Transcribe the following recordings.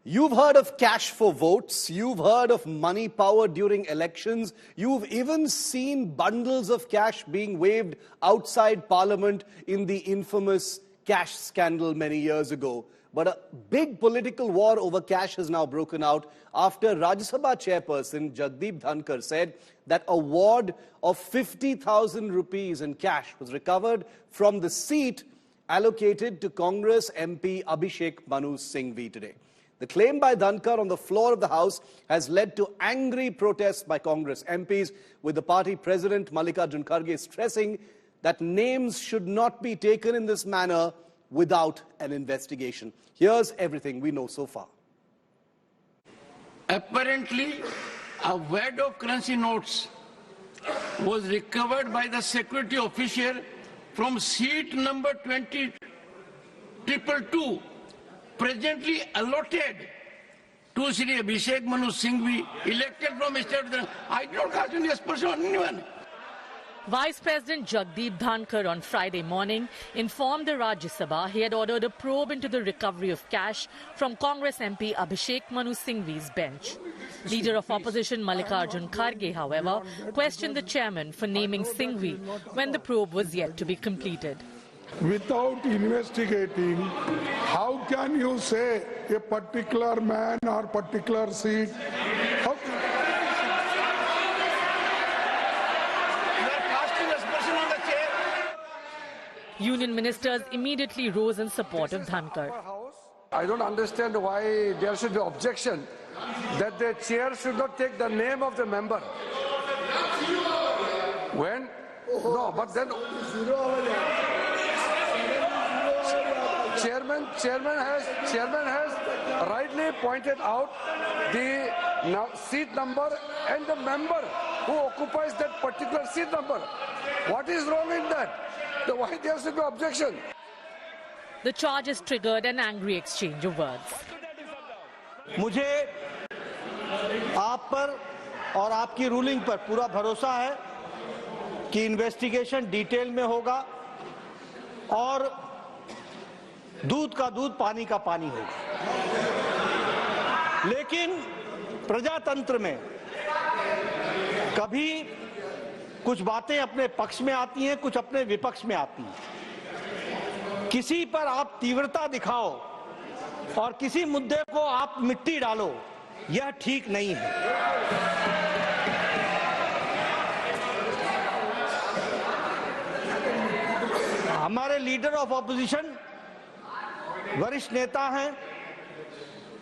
You've heard of cash for votes. You've heard of money power during elections. You've even seen bundles of cash being waved outside Parliament in the infamous cash scandal many years ago. But a big political war over cash has now broken out after Rajya Sabha Chairperson Jagdeep Dhankhar said that a wad of 50,000 rupees in cash was recovered from the seat allocated to Congress MP Abhishek Singhvi today. The claim by Dhankhar on the floor of the House has led to angry protests by Congress MPs, with the party president Mallikarjun Kharge stressing that names should not be taken in this manner without an investigation. Here's everything we know so far. Apparently, a wad of currency notes was recovered by the security official from seat number 20222, presently allotted to Shri Abhishek Singhvi, elected from Mr. I don't cast any aspersion on anyone. Vice President Jagdeep Dhankhar on Friday morning informed the Rajya Sabha he had ordered a probe into the recovery of cash from Congress MP Abhishek Singhvi's bench. Leader of Opposition Mallikarjun Kharge, however, questioned the chairman for naming Singhvi when the probe was yet to be completed. Without investigating, how can you say a particular man or particular seat? Union ministers immediately rose in support of Dhankhar. I don't understand why there should be objection that the chair should not take the name of the member. When? No, but then chairman has rightly pointed out the seat number and the member who occupies that particular seat number. What is wrong in that? Why there should be objection? The charges triggered an angry exchange of words. मुझे आप पर और आपकी ruling पर पूरा भरोसा है कि इन्वेस्टिगेशन डिटेल में होगा और दूध का दूध पानी का पानी होगा। लेकिन प्रजातंत्र में कभी कुछ बातें अपने पक्ष में आती हैं, कुछ अपने विपक्ष में आती हैं। किसी पर आप तीव्रता दिखाओ और किसी मुद्दे को आप मिट्टी डालो, यह ठीक नहीं है। हमारे लीडर ऑफ ऑपोजिशन वरिष्ठ नेता हैं,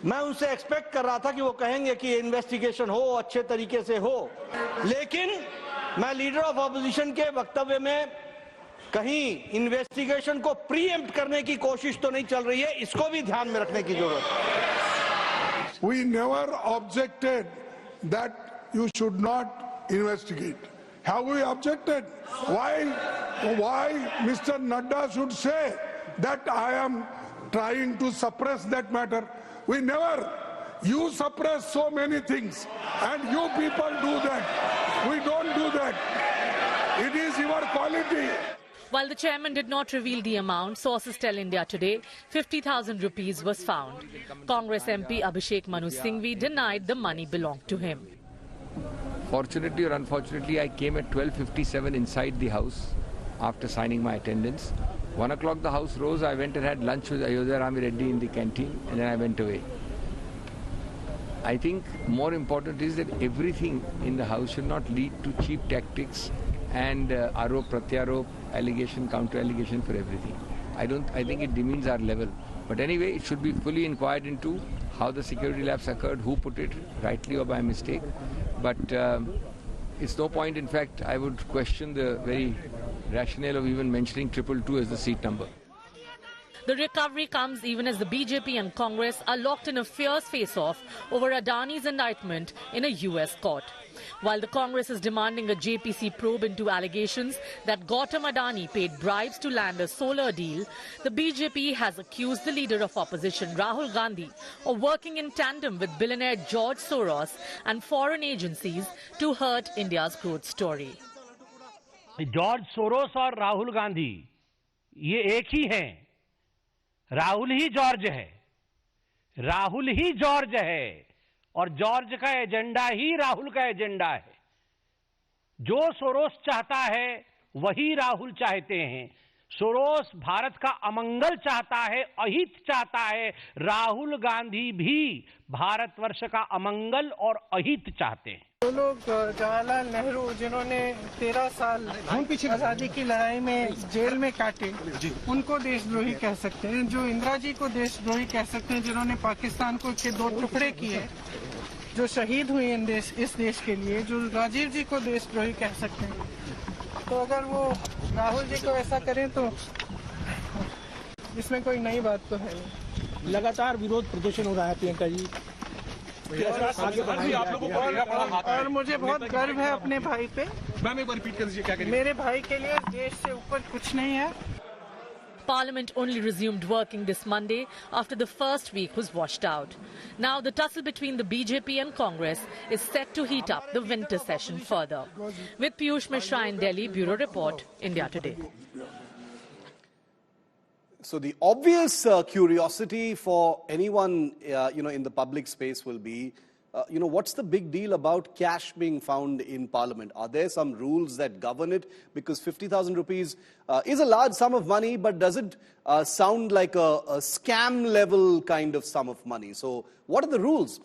मैं उनसे एक्सपेक्ट कर रहा था कि वो कहेंगे कि इन्वेस्टिगेशन हो, अच्छे तरीके से हो, लेकिन मैं लीडर ऑफ ऑपोजिशन के वक्तव्य में कहीं इन्वेस्टिगेशन को प्रीएम्प्ट करने की कोशिश तो नहीं चल रही है, इसको भी ध्यान में रखने की जरूरत है। We never objected that you should not investigate. Have we objected? Why Mr. Nadda should say that I am trying to suppress that matter? We never. You suppress so many things and you people do that. We don't do that. It is your quality. While the chairman did not reveal the amount, sources tell India Today 50,000 rupees was found. Congress MP Abhishek Singhvi denied the money belonged to him. Fortunately or unfortunately, I came at 12:57 inside the house after signing my attendance. 1 o'clock the house rose, I went and had lunch with Ayodhya Rami Reddy in the canteen and then I went away. I think more important is that everything in the house should not lead to cheap tactics and arop, pratyarop, allegation, counter-allegation for everything. I think it demeans our level. But anyway, it should be fully inquired into how the security lapse occurred, who put it, rightly or by mistake. But it's no point, in fact, I would question the very rationale of even mentioning 222 as the seat number. The recovery comes even as the BJP and Congress are locked in a fierce face-off over Adani's indictment in a US court. While the Congress is demanding a JPC probe into allegations that Gautam Adani paid bribes to land a solar deal, the BJP has accused the leader of opposition, Rahul Gandhi, of working in tandem with billionaire George Soros and foreign agencies to hurt India's growth story. George Soros और राहुल गांधी ये एक ही हैं। राहुल ही George है, राहुल ही George है और George का agenda ही राहुल का agenda है। जो सोरोस चाहता है वही राहुल चाहते हैं। सोरोस भारत का अमंगल चाहता है, अहित चाहता है। राहुल गांधी भी भारतवर्ष का अमंगल और अहित चाहते हैं। जो लोग जवाहरलाल नेहरू जिन्होंने 13 साल आजादी की लड़ाई में जेल में काटे, उनको देशद्रोही कह सकते हैं। जो इंदिरा जी को देशद्रोही कह सकते हैं, जिन्होंने पाकिस्तान को के 2 टुकड़े किए, जो शहीद हुए इस देश के लिए, जो राजीव जी को देशद्रोही कह सकते हैं। तो अगर वो राहुल जी को ऐसा करें तो इसमें कोई नई बात तो है नहीं। लगातार विरोध प्रदर्शन हो रहा है प्रियंका जी, और मुझे बहुत गर्व है अपने भाई पे। मैम एक बार रिपीट कर दीजिए क्या करें। मेरे भाई के लिए देश से ऊपर कुछ नहीं है। Parliament only resumed working this Monday after the first week was washed out. Now the tussle between the BJP and Congress is set to heat up the winter session further. With Piyush Mishra in Delhi, Bureau Report, India Today. So the obvious curiosity for anyone, in the public space will be, what's the big deal about cash being found in Parliament? Are there some rules that govern it? Because 50,000 rupees is a large sum of money, but does it sound like a scam level kind of sum of money? So what are the rules?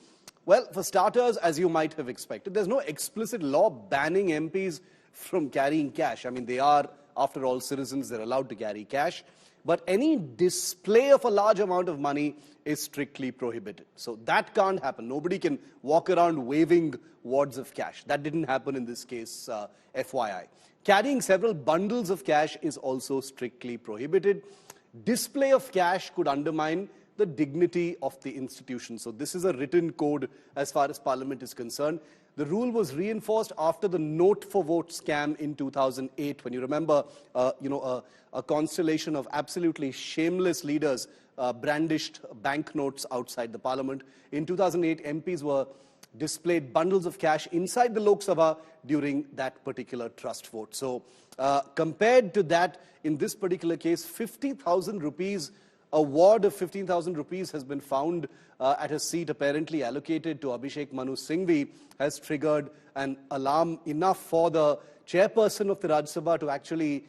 Well, for starters, as you might have expected, there's no explicit law banning MPs from carrying cash. I mean, they are, after all, citizens. They're allowed to carry cash. But any display of a large amount of money is strictly prohibited. So that can't happen. Nobody can walk around waving wads of cash. That didn't happen in this case, FYI. Carrying several bundles of cash is also strictly prohibited. Display of cash could undermine the dignity of the institution. So this is a written code as far as Parliament is concerned. The rule was reinforced after the note for vote scam in 2008, when you remember, a constellation of absolutely shameless leaders brandished banknotes outside the Parliament. In 2008, MPs were displayed bundles of cash inside the Lok Sabha during that particular trust vote. So compared to that, in this particular case, 50,000 rupees, a wad of 15,000 rupees has been found at a seat apparently allocated to Abhishek Manu Singhvi, has triggered an alarm enough for the chairperson of the Rajya Sabha to actually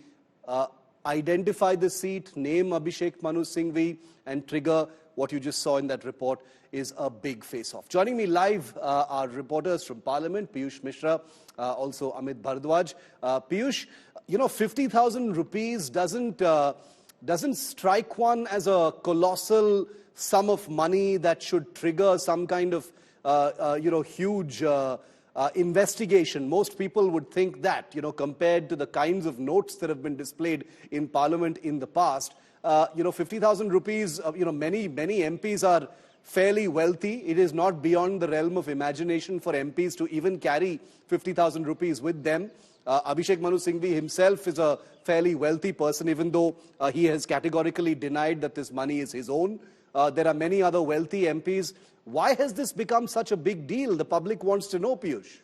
identify the seat, name Abhishek Manu Singhvi, and trigger what you just saw in that report is a big face-off. Joining me live are reporters from Parliament, Piyush Mishra, also Amit Bharadwaj. Piyush, 50,000 rupees doesn't strike one as a colossal sum of money that should trigger some kind of, huge investigation. Most people would think that, compared to the kinds of notes that have been displayed in Parliament in the past, 50,000 rupees, many MPs are fairly wealthy. It is not beyond the realm of imagination for MPs to even carry 50,000 rupees with them. Abhishek Manu Singhvi himself is a fairly wealthy person, even though he has categorically denied that this money is his own. There are many other wealthy MPs. Why has this become such a big deal? The public wants to know, Piyush.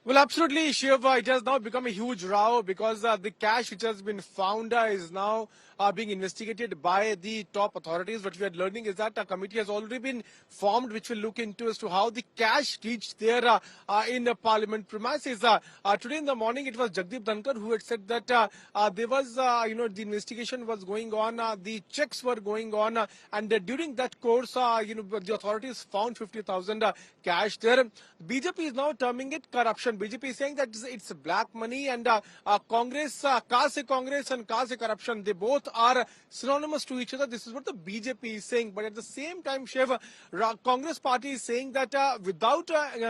Well, absolutely, Shiv. It has now become a huge row because the cash which has been found is now being investigated by the top authorities. What we are learning is that a committee has already been formed which will look into as to how the cash reached there in the Parliament premises. Today in the morning, it was Jagdeep Dhankhar who had said that there was, the investigation was going on, the checks were going on, and during that course, the authorities found 50,000 cash there. BJP is now terming it corruption. BJP is saying that it's black money, and Congress, ka se Congress and ka se corruption, they both are synonymous to each other. This is what the BJP is saying. But at the same time, Shiv, Congress party is saying that without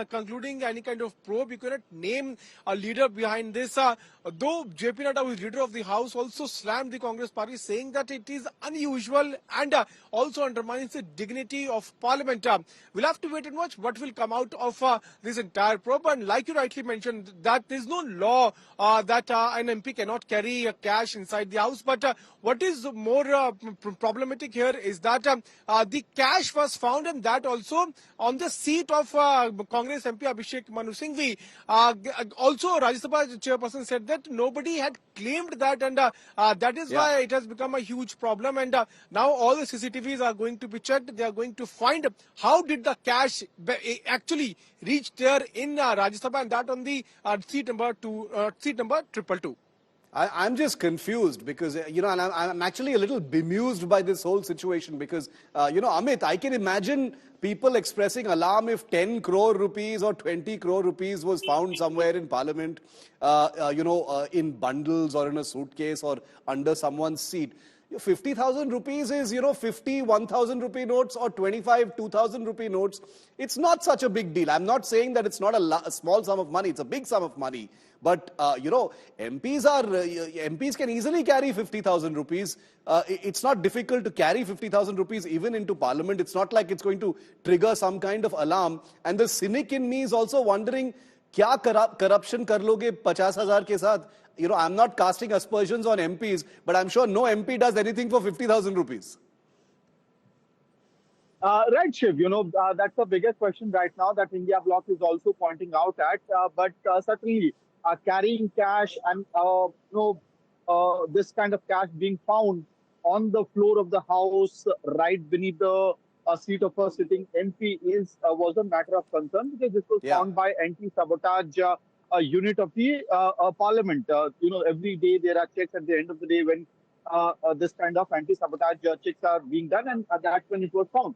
concluding any kind of probe, you cannot name a leader behind this. Though JP Nadda, who is leader of the House, also slammed the Congress party, saying that it is unusual and also undermines the dignity of Parliament. We'll have to wait and watch what will come out of this entire probe. And like you rightly mentioned, that there is no law that an MP cannot carry cash inside the House. But what what is more problematic here is that the cash was found, and that also on the seat of Congress MP Abhishek Singhvi. Also, Rajya Sabha chairperson said that nobody had claimed that, and that is why it has become a huge problem. And now all the CCTVs are going to be checked. They are going to find how did the cash actually reach there in Rajya Sabha, and that on the seat number 222. I'm just confused because, and I'm actually a little bemused by this whole situation because, Amit, I can imagine people expressing alarm if 10 crore rupees or 20 crore rupees was found somewhere in Parliament, in bundles or in a suitcase or under someone's seat. 50,000 rupees is, 50 1,000 rupee notes or 25 2,000 rupee notes. It's not such a big deal. I'm not saying that it's not a small sum of money. It's a big sum of money. But, MPs can easily carry 50,000 rupees. It's not difficult to carry 50,000 rupees even into Parliament. It's not like it's going to trigger some kind of alarm. And the cynic in me is also wondering, kya corruption kar loge 50,000 ke saath? I'm not casting aspersions on MPs, but I'm sure no MP does anything for 50,000 rupees. Right, Shiv. That's the biggest question right now that India Bloc is also pointing out at. But certainly, carrying cash and this kind of cash being found on the floor of the House, right beneath the seat of a sitting MP, was a matter of concern because this was found by anti-sabotage unit of the Parliament. Every day there are checks at the end of the day when this kind of anti-sabotage checks are being done, and that's when it was found.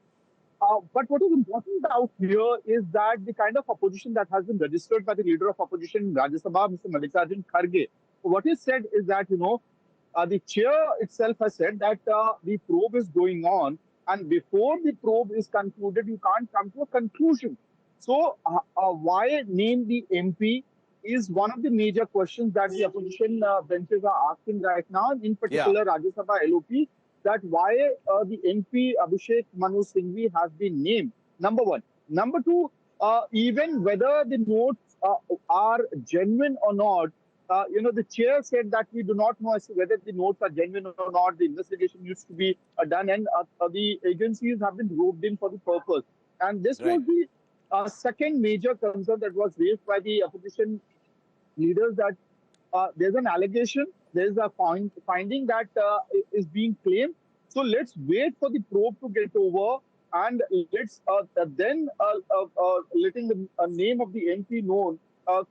But what is important out here is that the kind of opposition that has been registered by the leader of opposition in Rajya Sabha, Mr. Mallikarjun Kharge, what he said is that, the chair itself has said that the probe is going on, and before the probe is concluded, you can't come to a conclusion. So why name the MP is one of the major questions that the opposition benches are asking right now, in particular Rajya Sabha LOP, that why the MP Abhishek Singhvi has been named, number one. Number two, even whether the notes are genuine or not, the chair said that we do not know as to whether the notes are genuine or not. The investigation needs to be done, and the agencies have been roped in for the purpose. And this was the second major concern that was raised by the opposition leaders, that there's an allegation, there's a finding that is being claimed. So let's wait for the probe to get over, and let's then letting the name of the MP known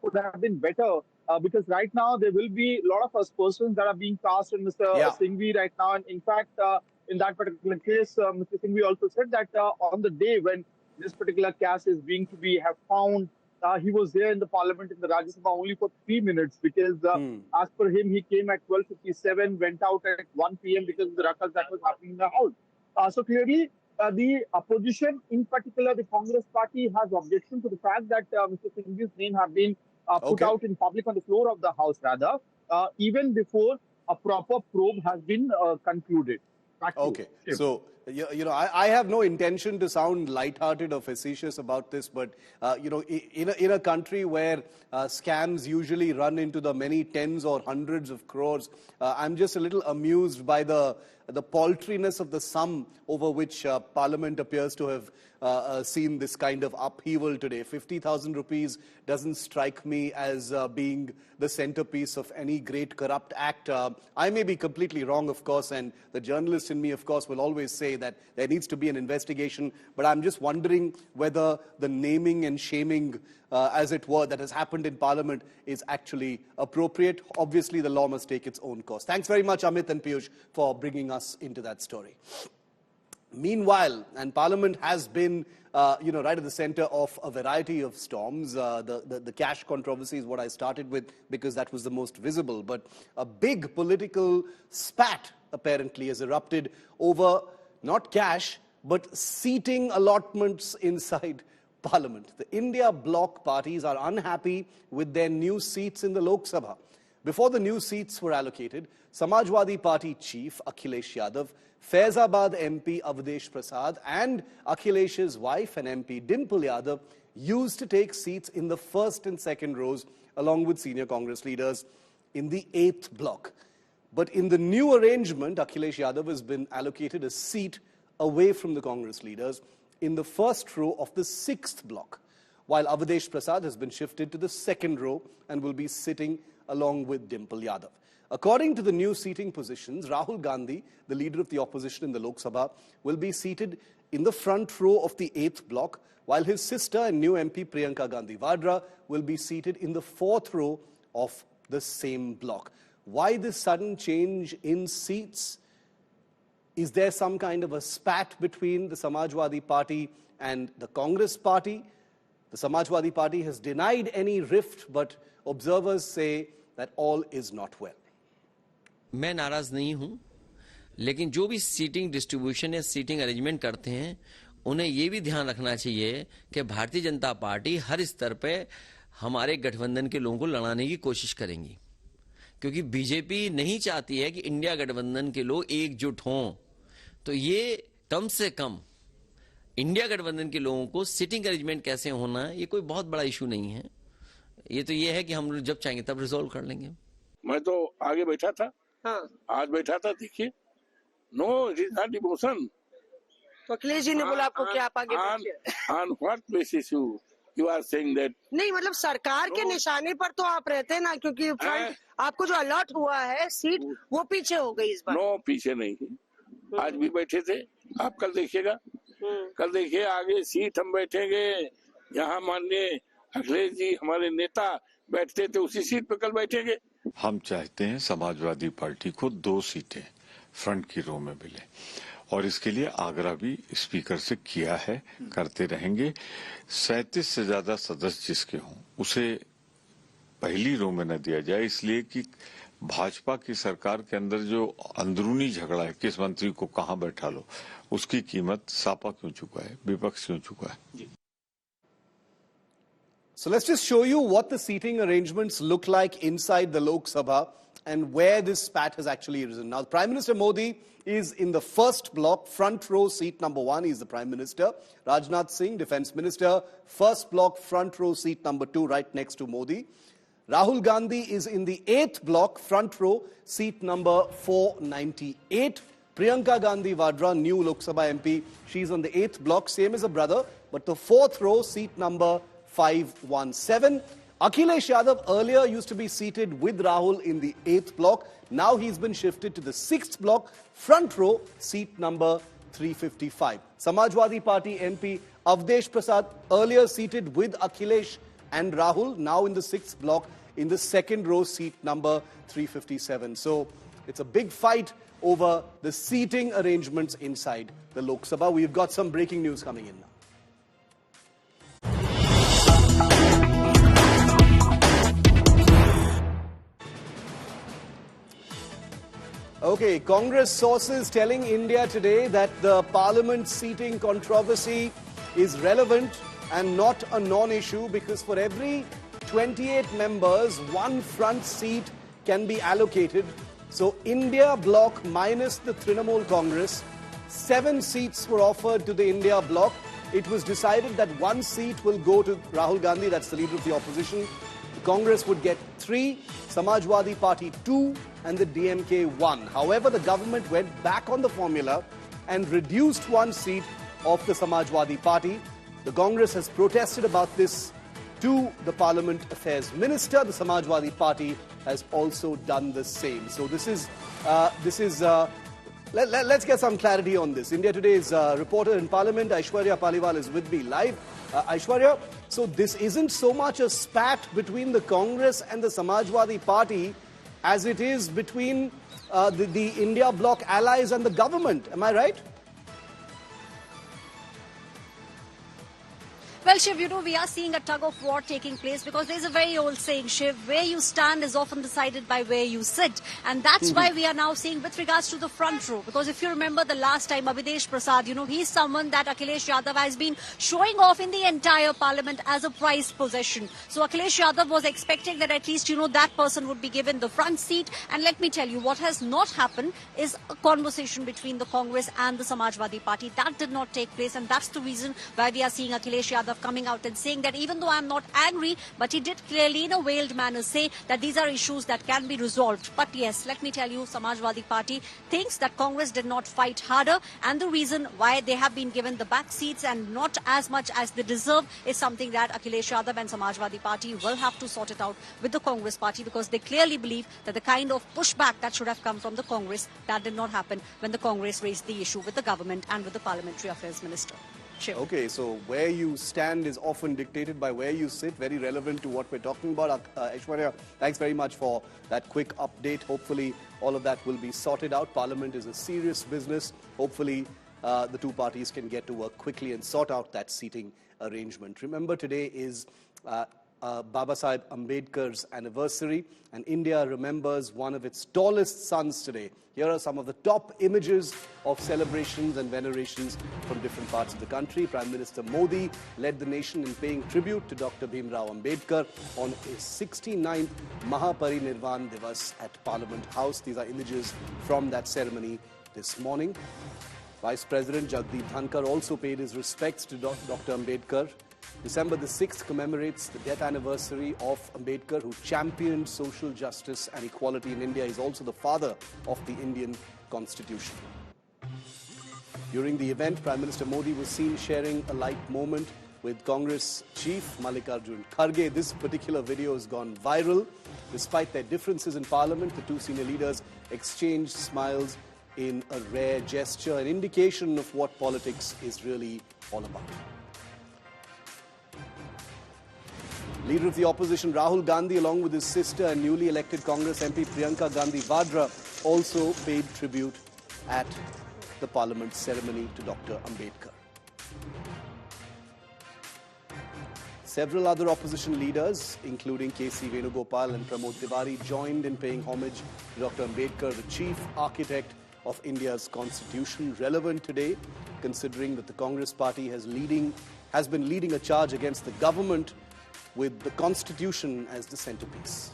could have been better. Because right now there will be a lot of aspersions that are being cast on Mr. Singhvi right now. And in fact, in that particular case, Mr. Singhvi also said that on the day when this particular cash is being to be found, he was there in the Parliament in the Rajya Sabha only for 3 minutes because as per him, he came at 12:57, went out at 1 p.m. because of the ruckus that was happening in the House. So clearly, the opposition, in particular the Congress party, has objection to the fact that Mr. Singhvi's name have been put out in public on the floor of the House, rather, even before a proper probe has been concluded. Okay, so I have no intention to sound lighthearted or facetious about this, but in a country where scams usually run into the many tens or hundreds of crores, I'm just a little amused by the paltriness of the sum over which Parliament appears to have seen this kind of upheaval today. 50,000 rupees doesn't strike me as being the centerpiece of any great corrupt act. I may be completely wrong, of course, and the journalist in me, of course, will always say that there needs to be an investigation, but I'm just wondering whether the naming and shaming, as it were, that has happened in Parliament is actually appropriate. Obviously, the law must take its own course. Thanks very much, Amit and Piyush, for bringing us into that story. Meanwhile, and Parliament has been, right at the center of a variety of storms. The cash controversy is what I started with because that was the most visible. But a big political spat apparently has erupted over not cash, but seating allotments inside Parliament. The India Bloc parties are unhappy with their new seats in the Lok Sabha. Before the new seats were allocated, Samajwadi Party chief Akhilesh Yadav, Faizabad MP Avdesh Prasad and Akhilesh's wife and MP Dimple Yadav used to take seats in the first and second rows along with senior Congress leaders in the 8th block. But in the new arrangement, Akhilesh Yadav has been allocated a seat away from the Congress leaders in the first row of the 6th block, while Avadhesh Prasad has been shifted to the 2nd row and will be sitting along with Dimple Yadav. According to the new seating positions, Rahul Gandhi, the leader of the opposition in the Lok Sabha, will be seated in the front row of the 8th block, while his sister and new MP Priyanka Gandhi Vadra will be seated in the 4th row of the same block. Why this sudden change in seats? Is there some kind of a spat between the Samajwadi Party and the Congress Party? The Samajwadi Party has denied any rift, but observers say that all is not well. मैं नाराज नहीं हूं, लेकिन जो भी seating distribution या seating arrangement करते हैं उन्हें ये भी ध्यान रखना चाहिए कि भारतीय जनता पार्टी हर स्तर पे हमारे गठबंधन के लोगों को लड़ाने की कोशिश करेंगी, क्योंकि बीजेपी नहीं चाहती है कि इंडिया गठबंधन के लोग एकजुट हों। तो ये कम से कम इंडिया गठबंधन के लोगों को सीटिंग अरेंजमेंट कैसे होना है ये कोई बहुत बड़ा इशू नहीं है। ये तो ये है कि हम जब चाहेंगे तब रिजॉल्व कर लेंगे। मैं तो आगे बैठा था, आज बैठा था, देखिए no it is not emotion. तो अखिलेश जी ने बोला आपको कि आप आगे बैठिए। On what basis you are saying that? नहीं मतलब सरकार के निशाने पर तो आप रहते हैं ना, क्योंकि फ्रंट आपको जो अलर्ट हुआ है सीट वो पीछे हो गई इस बार। नो पीछे नहीं, आज भी बैठे थे, आप कल देखिएगा, कल देखिए आगे सीट हम बैठेंगे, यहाँ माननीय अखिलेश जी हमारे नेता बैठते थे उसी सीट पे कल बैठेंगे। हम चाहते हैं समाजवादी पार्टी को 2 सीटें फ्रंट की रो में मिले और इसके लिए आग्रह भी स्पीकर से किया है, करते रहेंगे। 37 से ज्यादा सदस्य जिसके हों उसे पहली रो में न दिया जाए, इसलिए कि भाजपा की सरकार के अंदर जो अंदरूनी झगड़ा है, किस मंत्री को कहां बैठा लो, उसकी कीमत सापा क्यों चुका है, विपक्ष क्यों चुका है। So let's just show you what the seating arrangements look like inside the Lok Sabha and where this spat has actually arisen. Now, Prime Minister Modi is in the first block, front row, seat number 1. He's the Prime Minister. Rajnath Singh, Defence Minister, first block, front row, seat number 2, right next to Modi. Rahul Gandhi is in the 8th block, front row, seat number 498. Priyanka Gandhi Vadra, new Lok Sabha MP, she's on the 8th block, same as a brother, but the 4th row, seat number 517. Akhilesh Yadav earlier used to be seated with Rahul in the 8th block. Now he's been shifted to the 6th block, front row, seat number 355. Samajwadi Party MP Avadhesh Prasad earlier seated with Akhilesh and Rahul, now in the 6th block, in the 2nd row, seat number 357. So it's a big fight over the seating arrangements inside the Lok Sabha. We've got some breaking news coming in now. Okay, Congress sources telling India today that the Parliament seating controversy is relevant and not a non-issue because for every 28 members, 1 front seat can be allocated. So India bloc minus the Trinamool Congress, 7 seats were offered to the India bloc. It was decided that 1 seat will go to Rahul Gandhi, that's the leader of the opposition. Congress would get 3, Samajwadi Party 2 and the DMK 1. However, the government went back on the formula and reduced 1 seat of the Samajwadi Party. The Congress has protested about this to the Parliament Affairs Minister. The Samajwadi Party has also done the same. So let's get some clarity on this. India Today's reporter in Parliament, Aishwarya Paliwal, is with me live. Aishwarya, so this isn't so much a spat between the Congress and the Samajwadi Party as it is between the India bloc allies and the government. Am I right? Well, Shiv, you know, we are seeing a tug of war taking place because there's a very old saying, Shiv, where you stand is often decided by where you sit. And that's why we are now seeing with regards to the front row. Because if you remember the last time, Avadhesh Prasad, you know, he's someone that Akhilesh Yadav has been showing off in the entire parliament as a prized possession. So Akhilesh Yadav was expecting that at least, you know, that person would be given the front seat. And let me tell you, what has not happened is a conversation between the Congress and the Samajwadi Party. That did not take place. And that's the reason why we are seeing Akhilesh Yadav of coming out and saying that even though I'm not angry, but he did clearly in a veiled manner say that these are issues that can be resolved. But yes, let me tell you, Samajwadi Party thinks that Congress did not fight harder, and the reason why they have been given the back seats and not as much as they deserve is something that Akhilesh Yadav and Samajwadi Party will have to sort it out with the Congress Party, because they clearly believe that the kind of pushback that should have come from the Congress, that did not happen when the Congress raised the issue with the government and with the Parliamentary Affairs Minister. Sure. Okay, so where you stand is often dictated by where you sit. Very relevant to what we're talking about. Aishwarya, thanks very much for that quick update. Hopefully all of that will be sorted out. Parliament is a serious business. Hopefully the two parties can get to work quickly and sort out that seating arrangement. Remember, today is Baba Saheb Ambedkar's anniversary, and India remembers one of its tallest sons today. Here are some of the top images of celebrations and venerations from different parts of the country. Prime Minister Modi led the nation in paying tribute to Dr. Bhimrao Ambedkar on his 69th Mahaparinirvan Divas at Parliament House. These are images from that ceremony this morning. Vice President Jagdeep Dhankhar also paid his respects to Dr. Ambedkar. December the 6th commemorates the death anniversary of Ambedkar, who championed social justice and equality in India. He's also the father of the Indian Constitution. During the event, Prime Minister Modi was seen sharing a light moment with Congress chief Mallikarjun Kharge. This particular video has gone viral. Despite their differences in Parliament, the two senior leaders exchanged smiles in a rare gesture, an indication of what politics is really all about. Leader of the opposition Rahul Gandhi, along with his sister and newly elected Congress MP Priyanka Gandhi Vadra, also paid tribute at the Parliament ceremony to Dr. Ambedkar. Several other opposition leaders, including K.C. Venugopal and Pramod Tiwari, joined in paying homage to Dr. Ambedkar, the chief architect of India's constitution. Relevant today, considering that the Congress party has been leading a charge against the government with the Constitution as the centerpiece.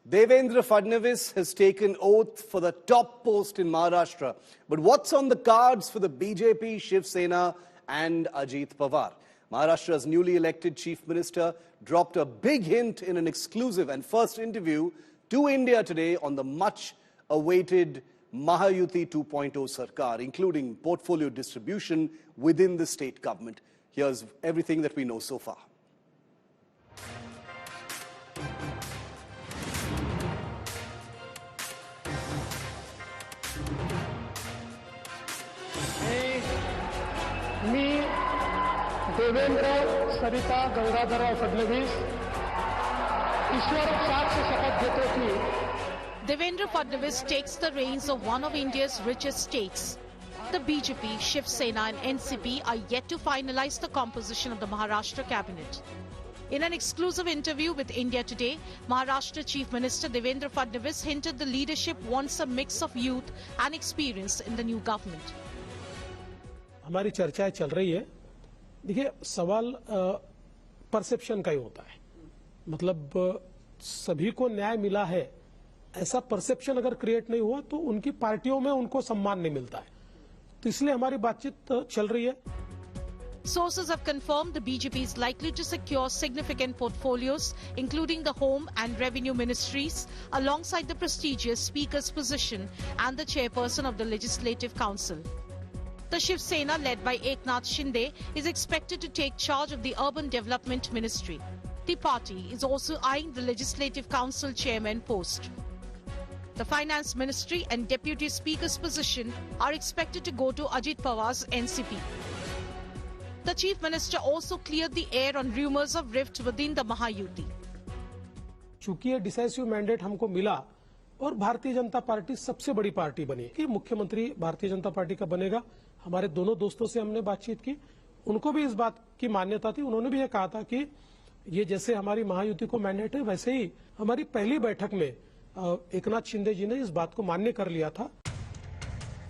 Devendra Fadnavis has taken oath for the top post in Maharashtra. But what's on the cards for the BJP, Shiv Sena and Ajit Pawar? Maharashtra's newly elected chief minister dropped a big hint in an exclusive and first interview to India today on the much-awaited Mahayuti 2.0 Sarkar, including portfolio distribution within the state government. Here's everything that we know so far. Devendra सरिता गंगाधरराव फडणवीस ईश्वर साथ से शपथ घेतो की Devendra Fadnavis takes the reins of one of India's richest states. The BJP, Shiv Sena and NCP are yet to finalize the composition of the Maharashtra cabinet. In an exclusive interview with India Today, Maharashtra Chief Minister Devendra Fadnavis hinted the leadership wants a mix of youth and experience in the new government. हमारी चर्चाएं चल रही है। देखिए, सवाल perception का ही होता है। मतलब सभी को न्याय मिला है, ऐसा परसेप्शन अगर क्रिएट नहीं हुआ तो उनकी पार्टियों में उनको सम्मान नहीं मिलता है। तो इसलिए हमारी बातचीत चल रही है। Sources have confirmed the BJP is likely to secure significant portfolios, including the Home and Revenue Ministries, alongside the prestigious Speaker's position and the Chairperson of the Legislative Council. The Shiv Sena, led by Eknath Shinde, is expected to take charge of the Urban Development Ministry. The party is also eyeing the Legislative Council Chairman post. The Finance Ministry and Deputy Speaker's position are expected to go to Ajit Pawar's NCP. The Chief Minister also cleared the air on rumours of rift within the Mahayuti. चूंकि ये decisive mandate हमको मिला और Bharatiya Janata party सबसे बड़ी party बनी कि मुख्यमंत्री भारतीय जनता पार्टी का बनेगा। हमारे दोनों दोस्तों से हमने बातचीत की, उनको भी इस बात की मान्यता थी। उन्होंने भी ये कहा था कि ये जैसे हमारी महायुति को मैंडेट है, वैसे ही हमारी पहली बैठक में एकनाथ शिंदे जी ने इस बात को मान्य कर लिया था।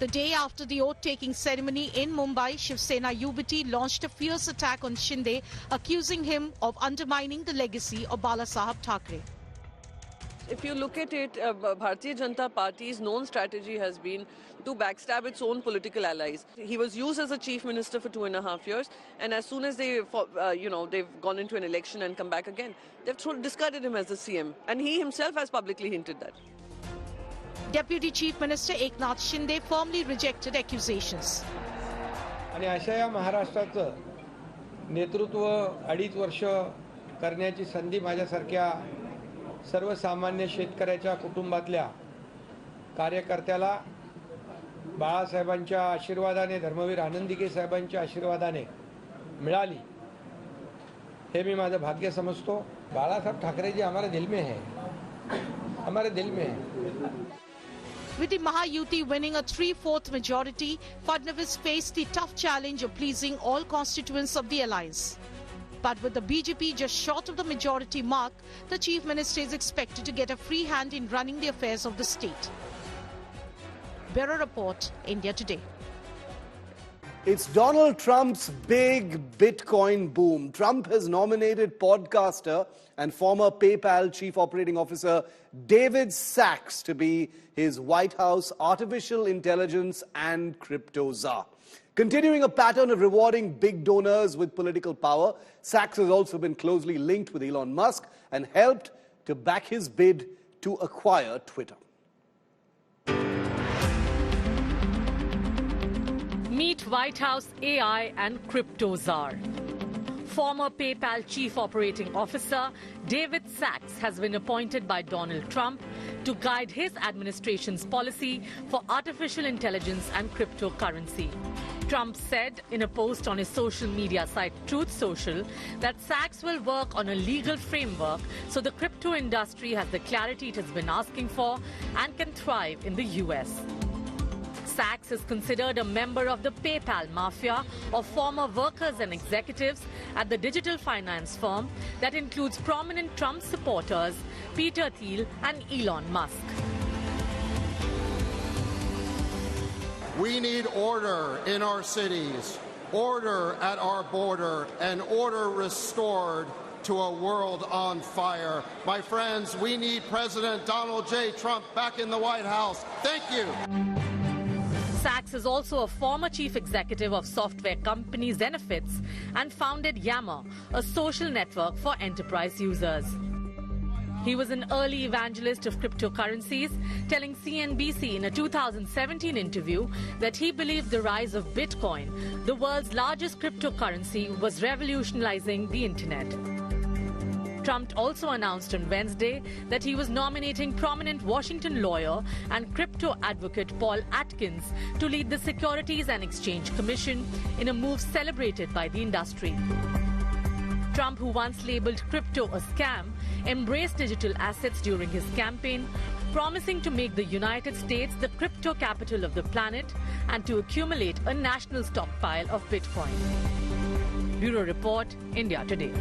The The day after the oath-taking ceremony in Mumbai, Shiv Sena UBT launched a fierce attack on Shinde, accusing him of undermining the legacy of Bala Saheb Thackeray. If you look at it, Bharatiya Janata Party's known strategy has been to backstab its own political allies. He was used as a chief minister for 2.5 years, and as soon as they've gone into an election and come back again, they've discarded him as the CM, and he himself has publicly hinted that. Deputy Chief Minister Eknath Shinde firmly rejected accusations. आणि अशा या महाराष्ट्राचं नेतृत्व 2.5 वर्ष करण्याची संधी माझ्यासारख्या सर्वसामान्य शेतकऱ्याच्या कुटुंबातल्या कार्यकर्त्याला बाळासाहेबांच्या आशीर्वादाने, धर्मवीर आनंदीके साहेबांच्या आशीर्वादाने मिळाली, हे मी माझं भाग्य समजतो. बाळासाहेब ठाकरे जी हमारे दिल में है, हमारे दिल में है. With the Mahayuti winning a 3/4 majority, Fadnavis faced the tough challenge of pleasing all constituents of the alliance. But with the BJP just short of the majority mark, the Chief Minister is expected to get a free hand in running the affairs of the state. Bureau Report, India Today. It's Donald Trump's big Bitcoin boom. Trump has nominated podcaster and former PayPal chief operating officer David Sacks to be his White House artificial intelligence and crypto czar. Continuing a pattern of rewarding big donors with political power, Sacks has also been closely linked with Elon Musk and helped to back his bid to acquire Twitter. Meet White House AI and crypto czar. Former PayPal chief operating officer David Sacks has been appointed by Donald Trump to guide his administration's policy for artificial intelligence and cryptocurrency. Trump said in a post on his social media site Truth Social that Sacks will work on a legal framework so the crypto industry has the clarity it has been asking for and can thrive in the US. Sacks is considered a member of the PayPal mafia of former workers and executives at the digital finance firm that includes prominent Trump supporters Peter Thiel and Elon Musk. We need order in our cities, order at our border, and order restored to a world on fire. My friends, we need President Donald J. Trump back in the White House. Thank you. Sacks is also a former chief executive of software company Zenefits and founded Yammer, a social network for enterprise users. He was an early evangelist of cryptocurrencies, telling CNBC in a 2017 interview that he believed the rise of Bitcoin, the world's largest cryptocurrency, was revolutionizing the internet. Trump also announced on Wednesday that he was nominating prominent Washington lawyer and crypto advocate Paul Atkins to lead the Securities and Exchange Commission in a move celebrated by the industry. Trump, who once labeled crypto a scam, embraced digital assets during his campaign, promising to make the United States the crypto capital of the planet and to accumulate a national stockpile of Bitcoin. Bureau Report, India Today.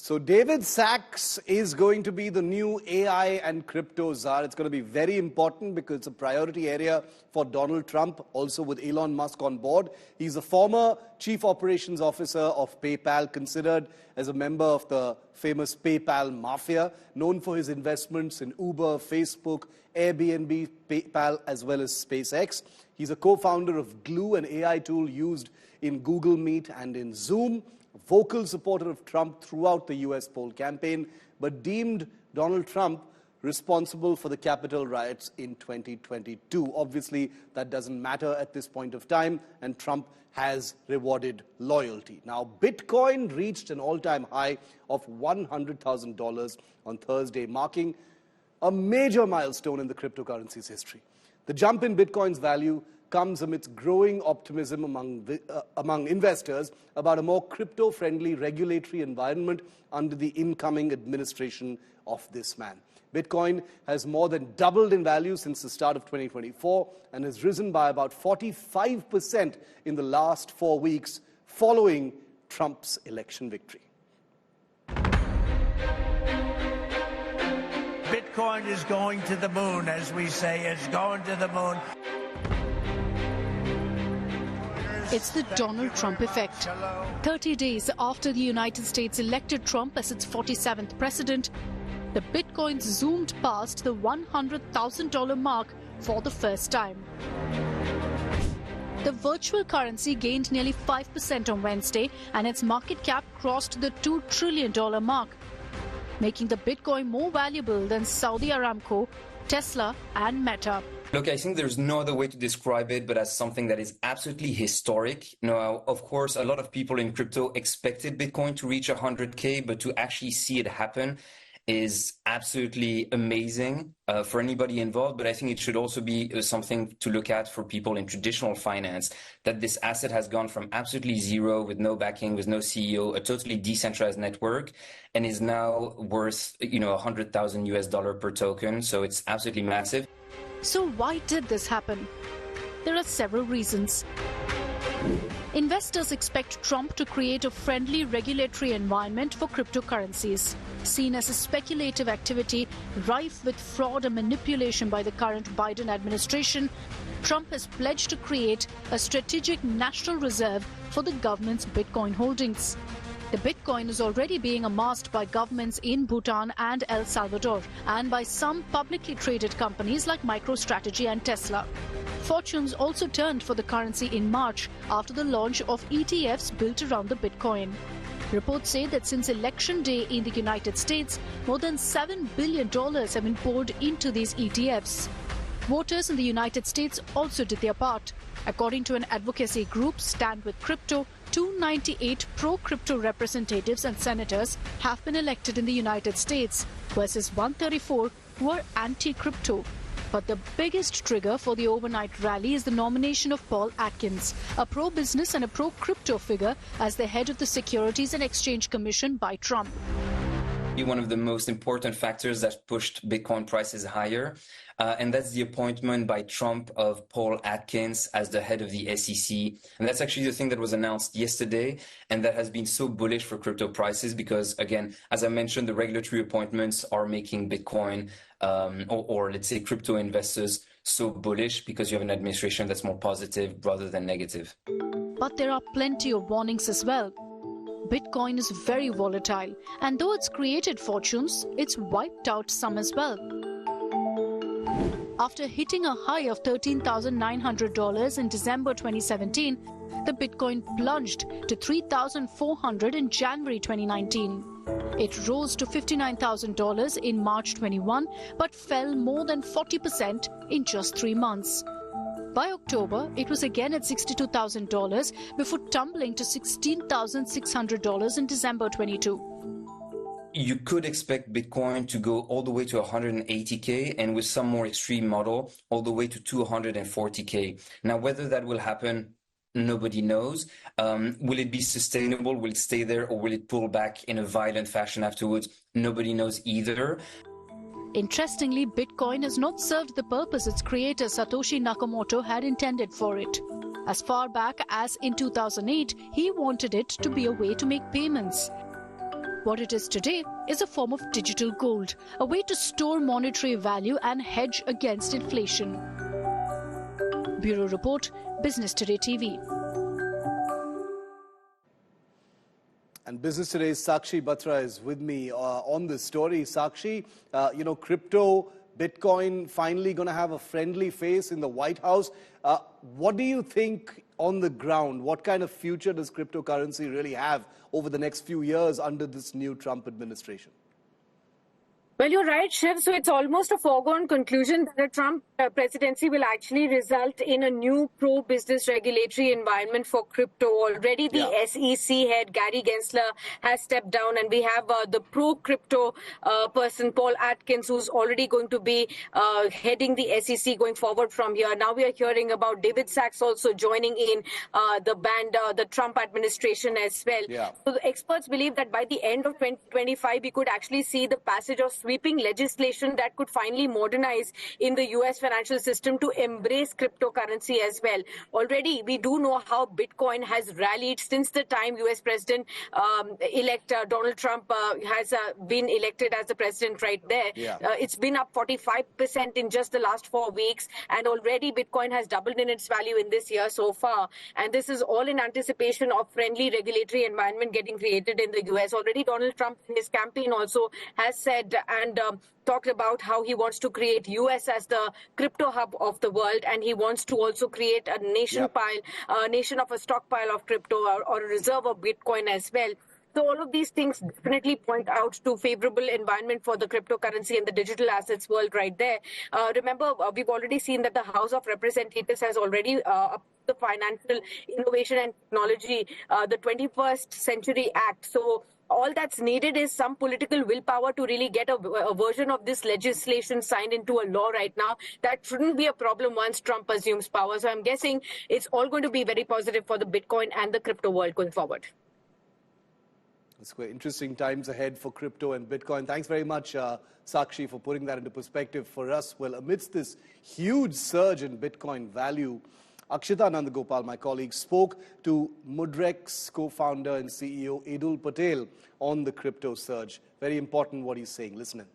So David Sacks is going to be the new AI and crypto czar. It's going to be very important because it's a priority area for Donald Trump, also with Elon Musk on board. He's a former chief operations officer of PayPal, considered as a member of the famous PayPal mafia, known for his investments in Uber, Facebook, Airbnb, PayPal, as well as SpaceX. He's a co-founder of Glue, an AI tool used in Google Meet and in Zoom. Vocal supporter of Trump throughout the US poll campaign, but deemed Donald Trump responsible for the Capitol riots in 2022. Obviously, that doesn't matter at this point of time, and Trump has rewarded loyalty. Now, Bitcoin reached an all-time high of $100,000 on Thursday, marking a major milestone in the cryptocurrency's history. The jump in Bitcoin's value comes amidst growing optimism among investors about a more crypto-friendly regulatory environment under the incoming administration of this man. Bitcoin has more than doubled in value since the start of 2024 and has risen by about 45% in the last 4 weeks following Trump's election victory. Bitcoin is going to the moon, as we say. It's going to the moon. It's the Donald Trump effect. 30 days after the United States elected Trump as its 47th president, the Bitcoin zoomed past the $100,000 mark for the first time. The virtual currency gained nearly 5% on Wednesday, and its market cap crossed the $2 trillion mark, making the Bitcoin more valuable than Saudi Aramco, Tesla, and Meta. Look, I think there's no other way to describe it but as something that is absolutely historic. Now, of course, a lot of people in crypto expected Bitcoin to reach 100K, but to actually see it happen is absolutely amazing for anybody involved. But I think it should also be something to look at for people in traditional finance, that this asset has gone from absolutely zero with no backing, with no CEO, a totally decentralized network, and is now worth, $100,000 per token. So it's absolutely massive. So why did this happen? There are several reasons. Investors expect Trump to create a friendly regulatory environment for cryptocurrencies. Seen as a speculative activity rife with fraud and manipulation by the current Biden administration, Trump has pledged to create a strategic national reserve for the government's Bitcoin holdings. The Bitcoin is already being amassed by governments in Bhutan and El Salvador, and by some publicly traded companies like MicroStrategy and Tesla. Fortunes also turned for the currency in March after the launch of ETFs built around the Bitcoin. Reports say that since Election Day in the United States, more than $7 billion have been poured into these ETFs. Voters in the United States also did their part. According to an advocacy group, Stand With Crypto, 298 pro-crypto representatives and senators have been elected in the United States, versus 134 who are anti-crypto. But the biggest trigger for the overnight rally is the nomination of Paul Atkins, a pro-business and a pro-crypto figure, as the head of the Securities and Exchange Commission by Trump. One of the most important factors that pushed Bitcoin prices higher, and that's the appointment by Trump of Paul Atkins as the head of the SEC. And that's actually the thing that was announced yesterday, and that has been so bullish for crypto prices because, again, as I mentioned, the regulatory appointments are making Bitcoin or let's say crypto investors so bullish because you have an administration that's more positive rather than negative. But there are plenty of warnings as well. Bitcoin is very volatile, and though it's created fortunes, it's wiped out some as well. After hitting a high of $13,900 in December 2017, the Bitcoin plunged to $3,400 in January 2019. It rose to $59,000 in March 21, but fell more than 40% in just 3 months. By October, it was again at $62,000 before tumbling to $16,600 in December 22. You could expect Bitcoin to go all the way to 180K and with some more extreme model, all the way to 240K. Now, whether that will happen, nobody knows. Will it be sustainable? Will it stay there, or will it pull back in a violent fashion afterwards? Nobody knows either. Interestingly, Bitcoin has not served the purpose its creator Satoshi Nakamoto had intended for it. As far back as in 2008, he wanted it to be a way to make payments. What it is today is a form of digital gold, a way to store monetary value and hedge against inflation. Bureau Report, Business Today TV. And Business Today's Sakshi Batra is with me on this story. Sakshi, crypto, Bitcoin finally going to have a friendly face in the White House. What do you think on the ground? What kind of future does cryptocurrency really have over the next few years under this new Trump administration? Well, you're right, Shiv. So it's almost a foregone conclusion that the Trump presidency will actually result in a new pro-business regulatory environment for crypto. Already the SEC head, Gary Gensler, has stepped down, and we have the pro-crypto person, Paul Atkins, who's already going to be heading the SEC going forward from here. Now we are hearing about David Sachs also joining in the Trump administration as well. Yeah. So the experts believe that by the end of 2025, we could actually see the passage of sweeping legislation that could finally modernize in the US financial system to embrace cryptocurrency as well. Already, we do know how Bitcoin has rallied since the time US President-elect Donald Trump has been elected as the president right there. Yeah. It's been up 45% in just the last 4 weeks, and already Bitcoin has doubled in its value in this year so far. And this is all in anticipation of friendly regulatory environment getting created in the US. Already Donald Trump in his campaign also has said and talked about how he wants to create US as the crypto hub of the world, and he wants to also create a nation nation of a stockpile of crypto or a reserve of Bitcoin as well. So all of these things definitely point out to favorable environment for the cryptocurrency and the digital assets world right there. Remember, we've already seen that the House of Representatives has already upped the Financial Innovation and Technology, the 21st Century Act. So all that's needed is some political willpower to really get a version of this legislation signed into a law right now. That shouldn't be a problem once Trump assumes power. So I'm guessing it's all going to be very positive for the Bitcoin and the crypto world going forward. It's quite interesting times ahead for crypto and Bitcoin. Thanks very much, Sakshi, for putting that into perspective for us. Well, amidst this huge surge in Bitcoin value, Akshita Nandagopal, my colleague, spoke to Mudrex co-founder and CEO Edul Patel on the crypto surge. Very important what he's saying. Listen in.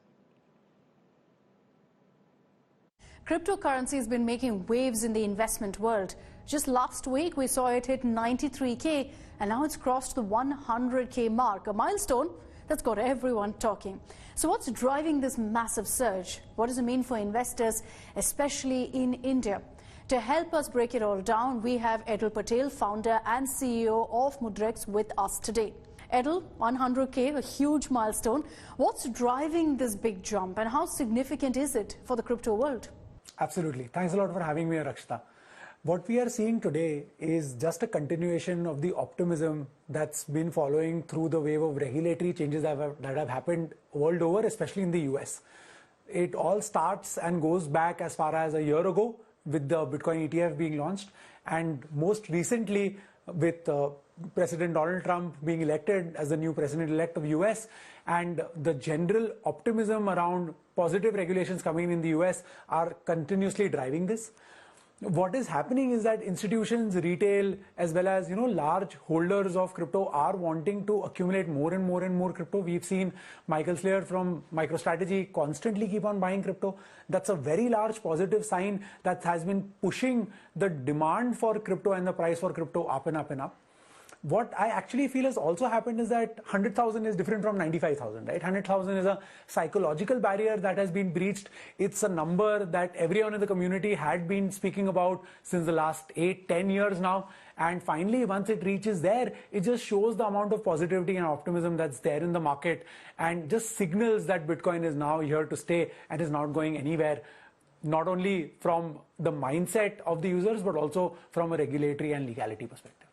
Cryptocurrency has been making waves in the investment world. Just last week, we saw it hit 93K, and now it's crossed the 100K mark, a milestone that's got everyone talking. So what's driving this massive surge? What does it mean for investors, especially in India? To help us break it all down, we have Edul Patel, founder and CEO of Mudrex, with us today. Edul, 100K, a huge milestone. What's driving this big jump, and how significant is it for the crypto world? Absolutely. Thanks a lot for having me, Rakshita. What we are seeing today is just a continuation of the optimism that's been following through the wave of regulatory changes that have happened world over, especially in the US. It all starts and goes back as far as a year ago with the Bitcoin ETF being launched, and most recently with President Donald Trump being elected as the new president-elect of US, and the general optimism around positive regulations coming in the US are continuously driving this. What is happening is that institutions, retail, as well as large holders of crypto are wanting to accumulate more and more crypto. We've seen Michael Slayer from MicroStrategy constantly keep on buying crypto. That's a very large positive sign that has been pushing the demand for crypto and the price for crypto up and up and up. What I actually feel has also happened is that 100,000 is different from 95,000, right? 100,000 is a psychological barrier that has been breached. It's a number that everyone in the community had been speaking about since the last 8-10 years now. And finally, once it reaches there, it just shows the amount of positivity and optimism that's there in the market, and just signals that Bitcoin is now here to stay and is not going anywhere, not only from the mindset of the users, but also from a regulatory and legality perspective.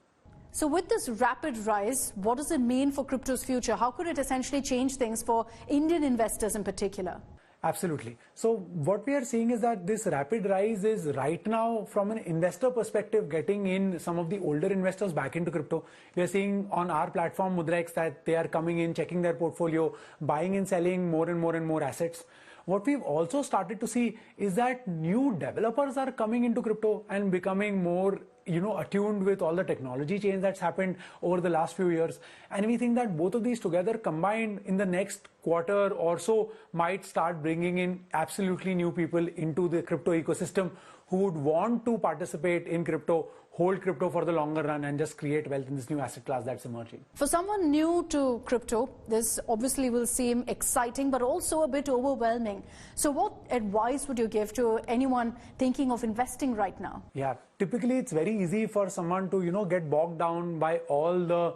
So with this rapid rise, what does it mean for crypto's future? How could it essentially change things for Indian investors in particular? Absolutely. So what we are seeing is that this rapid rise is right now, from an investor perspective, getting in some of the older investors back into crypto. We are seeing on our platform, Mudrex, that they are coming in, checking their portfolio, buying and selling more and more assets. What we've also started to see is that new developers are coming into crypto and becoming more attuned with all the technology change that's happened over the last few years. And we think that both of these together combined in the next quarter or so might start bringing in absolutely new people into the crypto ecosystem who would want to participate in crypto, hold crypto for the longer run, and just create wealth in this new asset class that's emerging. For someone new to crypto, this obviously will seem exciting, but also a bit overwhelming. So what advice would you give to anyone thinking of investing right now? Yeah, typically it's very easy for someone to, get bogged down by all the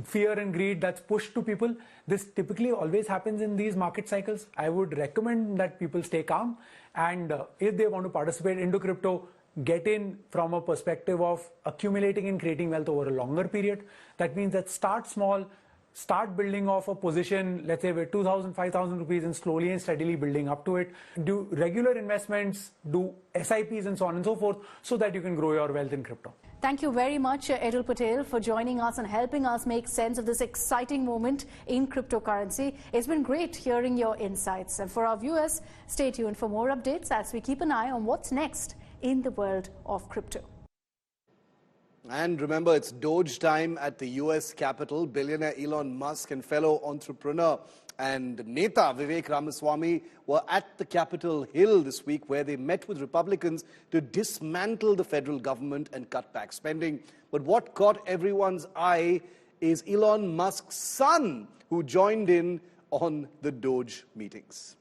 fear and greed that's pushed to people. This typically always happens in these market cycles. I would recommend that people stay calm, and if they want to participate into crypto, get in from a perspective of accumulating and creating wealth over a longer period. That means that start small, start building off a position, let's say with 2,000, 5,000 rupees and slowly and steadily building up to it. Do regular investments, do SIPs and so on and so forth so that you can grow your wealth in crypto. Thank you very much, Edul Patel, for joining us and helping us make sense of this exciting moment in cryptocurrency. It's been great hearing your insights. And for our viewers, stay tuned for more updates as we keep an eye on what's next in the world of crypto. And remember, it's Doge time at the US Capitol. Billionaire Elon Musk and fellow entrepreneur and Neta Vivek Ramaswamy were at the Capitol Hill this week, where they met with Republicans to dismantle the federal government and cut back spending. But what caught everyone's eye is Elon Musk's son, who joined in on the Doge meetings.